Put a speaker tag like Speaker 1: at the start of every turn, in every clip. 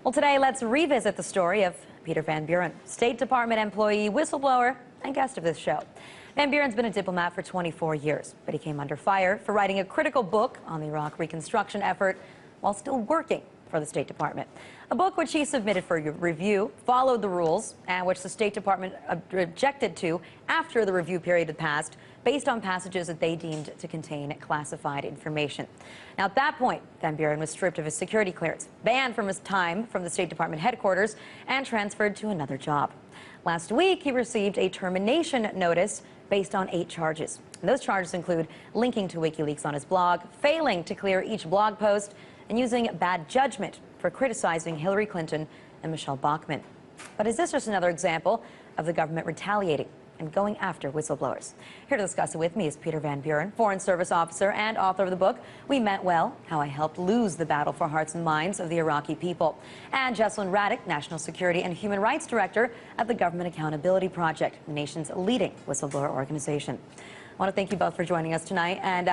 Speaker 1: Well, today, let's revisit the story of Peter Van Buren, State Department employee, whistleblower, and guest of this show. Van Buren's been a diplomat for 24 years, but he came under fire for writing a critical book on the Iraq reconstruction effort while still working for the State Department. A book which he submitted for review, followed the rules, and which the State Department objected to after the review period had passed, based on passages that they deemed to contain classified information. Now, at that point, Van Buren was stripped of his security clearance, banned from his time from the State Department headquarters, and transferred to another job. Last week, he received a termination notice based on 8 charges. And those charges include linking to WikiLeaks on his blog, failing to clear each blog post, and using bad judgment for criticizing Hillary Clinton and Michelle Bachmann. But is this just another example of the government retaliating and going after whistleblowers? Here to discuss it with me is Peter Van Buren, Foreign Service Officer and author of the book, We Meant Well, How I Helped Lose the Battle for Hearts and Minds of the Iraqi People, and Jesselyn Radick, National Security and Human Rights Director at the Government Accountability Project, the nation's leading whistleblower organization. I want to thank you both for joining us tonight. And,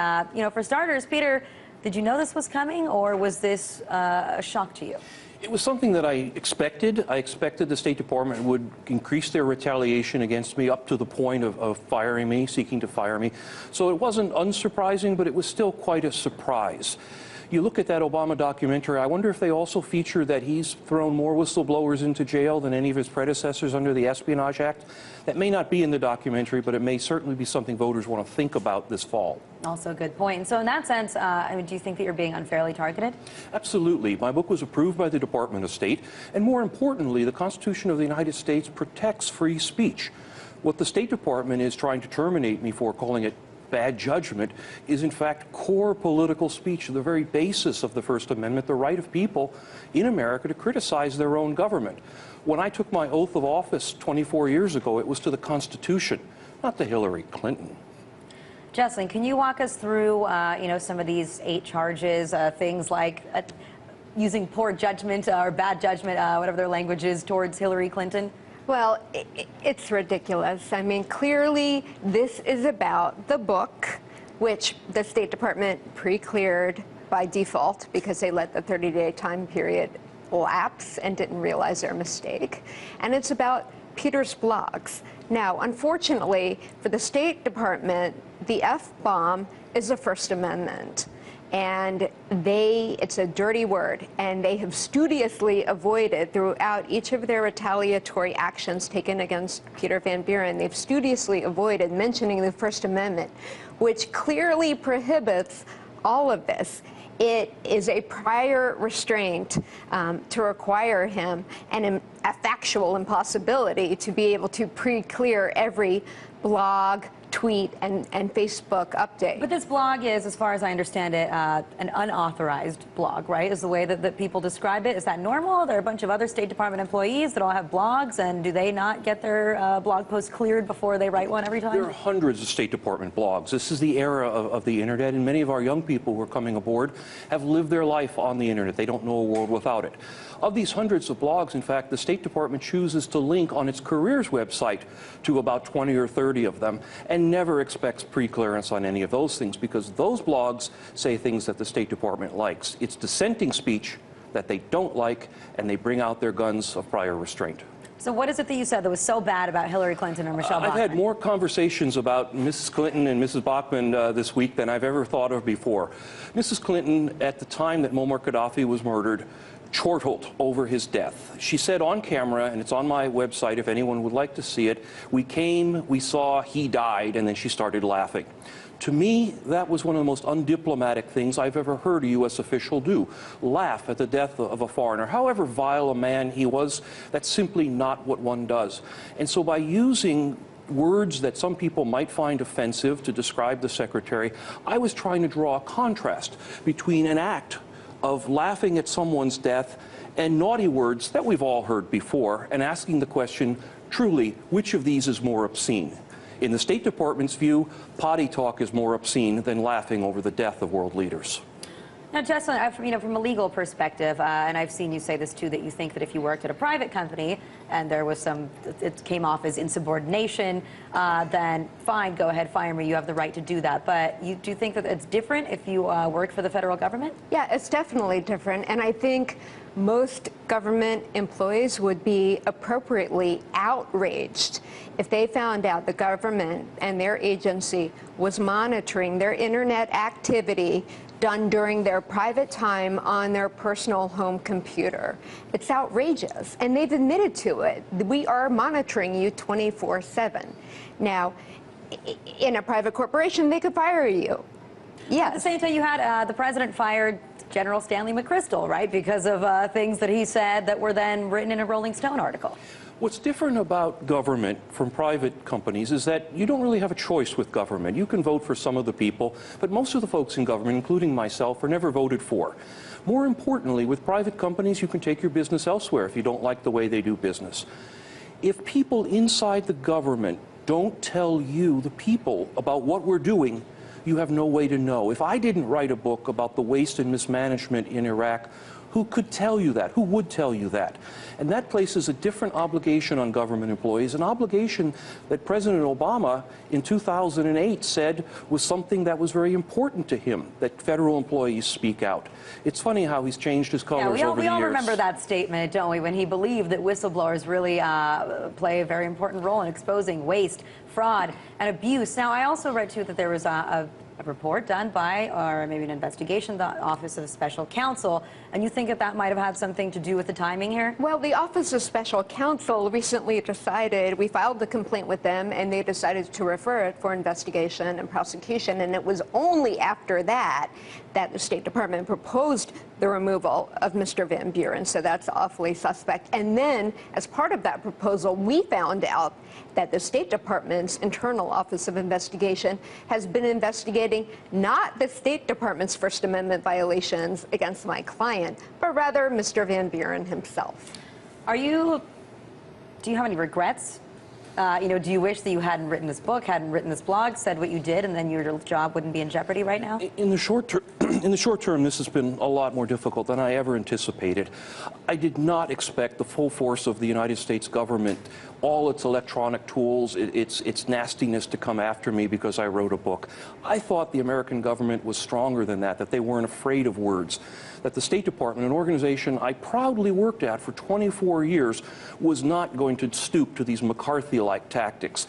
Speaker 1: for starters, Peter, did you know this was coming, or was this a shock to you?
Speaker 2: It was something that I expected. I expected the State Department would increase their retaliation against me up to the point of firing me, seeking to fire me. So it wasn't unsurprising, but it was still quite a surprise. You look at that Obama documentary, I wonder if they also feature that he's thrown more whistleblowers into jail than any of his predecessors under the Espionage Act. That may not be in the documentary, but it may certainly be something voters want to think about this fall.
Speaker 1: Also a good point. So in that sense, do you think that you're being unfairly targeted?
Speaker 2: Absolutely. My book was approved by the Department of State, and more importantly, the Constitution of the United States protects free speech. What the State Department is trying to terminate me for, calling it bad judgment, is in fact core political speech, the very basis of the First Amendment, the right of people in America to criticize their own government. When I took my oath of office 24 years ago, it was to the Constitution, not to Hillary Clinton.
Speaker 1: Jesselyn, can you walk us through, some of these 8 charges, things like using poor judgment or bad judgment, whatever their language is, towards Hillary Clinton?
Speaker 3: Well, it's ridiculous. I mean, clearly this is about the book, which the State Department pre-cleared by default because they let the 30-day time period lapse and didn't realize their mistake. And it's about Peter's blogs. Now, unfortunately, for the State Department, the F-bomb is the First Amendment. And it's a dirty word, and they have studiously avoided throughout each of their retaliatory actions taken against Peter Van Buren, they've studiously avoided mentioning the First Amendment, which clearly prohibits all of this. It is a prior restraint to require him, and a factual impossibility to be able to pre-clear every blog, tweet, and Facebook update.
Speaker 1: But this blog is, as far as I understand it, an unauthorized blog, right? Is the way that people describe it. Is that normal? There are a bunch of other State Department employees that all have blogs, and do they not get their blog posts cleared before they write one every time?
Speaker 2: There are hundreds of State Department blogs. This is the era of the internet, and many of our young people who are coming aboard have lived their life on the internet. They don't know a world without it. Of these hundreds of blogs, in fact, the State Department chooses to link on its careers website to about 20 or 30 of them, and never expects pre-clearance on any of those things, because those blogs say things that the State Department likes. It's dissenting speech that they don't like, and they bring out their guns of prior restraint.
Speaker 1: So what is it that you said that was so bad about Hillary Clinton or Michelle Bachmann?
Speaker 2: I've had more conversations about Mrs. Clinton and Mrs. Bachmann this week than I've ever thought of before. Mrs. Clinton, at the time that Muammar Gaddafi was murdered, chortled over his death. She said on camera, and it's on my website if anyone would like to see it, we came, we saw, he died, and then she started laughing. To me, that was one of the most undiplomatic things I've ever heard a U.S. official do. Laugh at the death of a foreigner. However vile a man he was, that's simply not what one does. And so by using words that some people might find offensive to describe the secretary, I was trying to draw a contrast between an act of laughing at someone's death and naughty words that we've all heard before, and asking the question, truly, which of these is more obscene? In the State Department's view, potty talk is more obscene than laughing over the death of world leaders.
Speaker 1: Now, Jessalyn, from a legal perspective, and I've seen you say this too, that you think that if you worked at a private company and there was it came off as insubordination, then fine, go ahead, fire me. You have the right to do that. But do you think that it's different if you work for the federal government? Yeah,
Speaker 3: it's definitely different. And I think most government employees would be appropriately outraged if they found out the government and their agency was monitoring their internet activity done during their private time on their personal home computer. It's outrageous, and they've admitted to it. We are monitoring you 24/7. Now, in a private corporation, they could fire you.
Speaker 1: Yeah. At the same time, you had the president fired General Stanley McChrystal, right, because of things that he said that were then written in a Rolling Stone article.
Speaker 2: What's different about government from private companies is that you don't really have a choice with government. You can vote for some of the people, but most of the folks in government, including myself, are never voted for. More importantly, with private companies, you can take your business elsewhere if you don't like the way they do business. If people inside the government don't tell you, the people, about what we're doing, you have no way to know. If I didn't write a book about the waste and mismanagement in Iraq, who could tell you that? Who would tell you that? And that places a different obligation on government employees, an obligation that President Obama in 2008 said was something that was very important to him, that federal employees speak out. It's funny how he's changed his colors over the years.
Speaker 1: We all remember that statement, don't we, when he believed that whistleblowers really play a very important role in exposing waste, fraud, and abuse. Now, I also read, too, that there was a report done by, or maybe an investigation, the Office of Special Counsel, and you think that might have had something to do with the timing here?
Speaker 3: Well, the Office of Special Counsel recently decided, we filed the complaint with them, and they decided to refer it for investigation and prosecution, and it was only after that that the State Department proposed the removal of Mr. Van Buren, so that's awfully suspect. And then, as part of that proposal, we found out that the State Department's Internal Office of Investigation has been investigating not the State Department's First Amendment violations against my client, but rather Mr. Van Buren himself.
Speaker 1: Do you have any regrets? Do you wish that you hadn't written this book, hadn't written this blog, said what you did, and then your job wouldn't be in jeopardy right now?
Speaker 2: In the short term, this has been a lot more difficult than I ever anticipated. I did not expect the full force of the United States government, all its electronic tools, its nastiness to come after me because I wrote a book. I thought the American government was stronger than that they weren't afraid of words, that the State Department, an organization I proudly worked at for 24 years, was not going to stoop to these McCarthy-like tactics.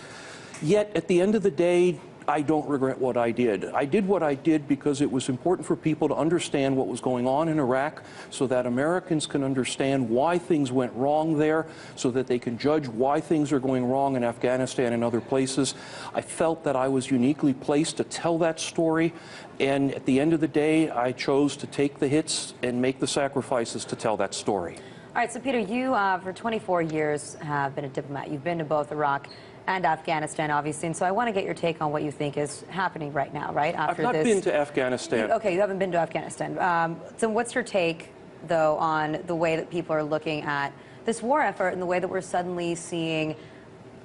Speaker 2: Yet, at the end of the day, I don't regret what I did. I did what I did because it was important for people to understand what was going on in Iraq so that Americans can understand why things went wrong there, so that they can judge why things are going wrong in Afghanistan and other places. I felt that I was uniquely placed to tell that story, and at the end of the day, I chose to take the hits and make the sacrifices to tell that story.
Speaker 1: All right, so Peter, you for 24 years have been a diplomat. You've been to both Iraq and Afghanistan, obviously, and so I want to get your take on what you think is happening right now, right?
Speaker 2: After I've not been to Afghanistan.
Speaker 1: Okay, you haven't been to Afghanistan. So what's your take, though, on the way that people are looking at this war effort and the way that we're suddenly seeing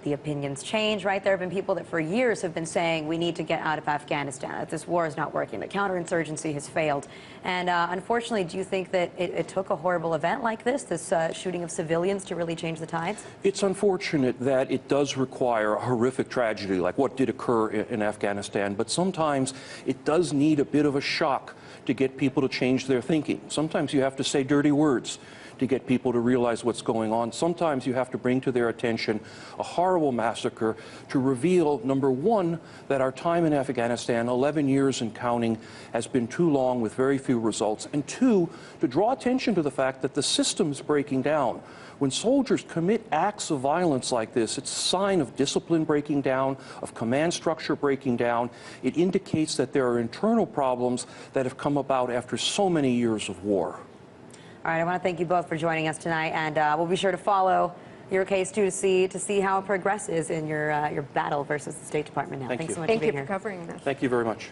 Speaker 1: the opinions change, right? There have been people that for years have been saying we need to get out of Afghanistan, that this war is not working, that counterinsurgency has failed. And unfortunately, do you think that it took a horrible event like this shooting of civilians, to really change the tides?
Speaker 2: It's unfortunate that it does require a horrific tragedy like what did occur in Afghanistan, but sometimes it does need a bit of a shock to get people to change their thinking. Sometimes you have to say dirty words to get people to realize what's going on. Sometimes you have to bring to their attention a horrible massacre to reveal, number one, that our time in Afghanistan, 11 years and counting, has been too long with very few results, and two, to draw attention to the fact that the system's breaking down. When soldiers commit acts of violence like this, it's a sign of discipline breaking down, of command structure breaking down. It indicates that there are internal problems that have come about after so many years of war.
Speaker 1: All right, I want to thank you both for joining us tonight, and we'll be sure to follow your case too to see how it progresses in your battle versus the State Department now.
Speaker 2: Thanks
Speaker 1: so much
Speaker 3: Thank
Speaker 1: for being
Speaker 3: you
Speaker 1: here.
Speaker 3: for covering this.
Speaker 2: Thank you very much.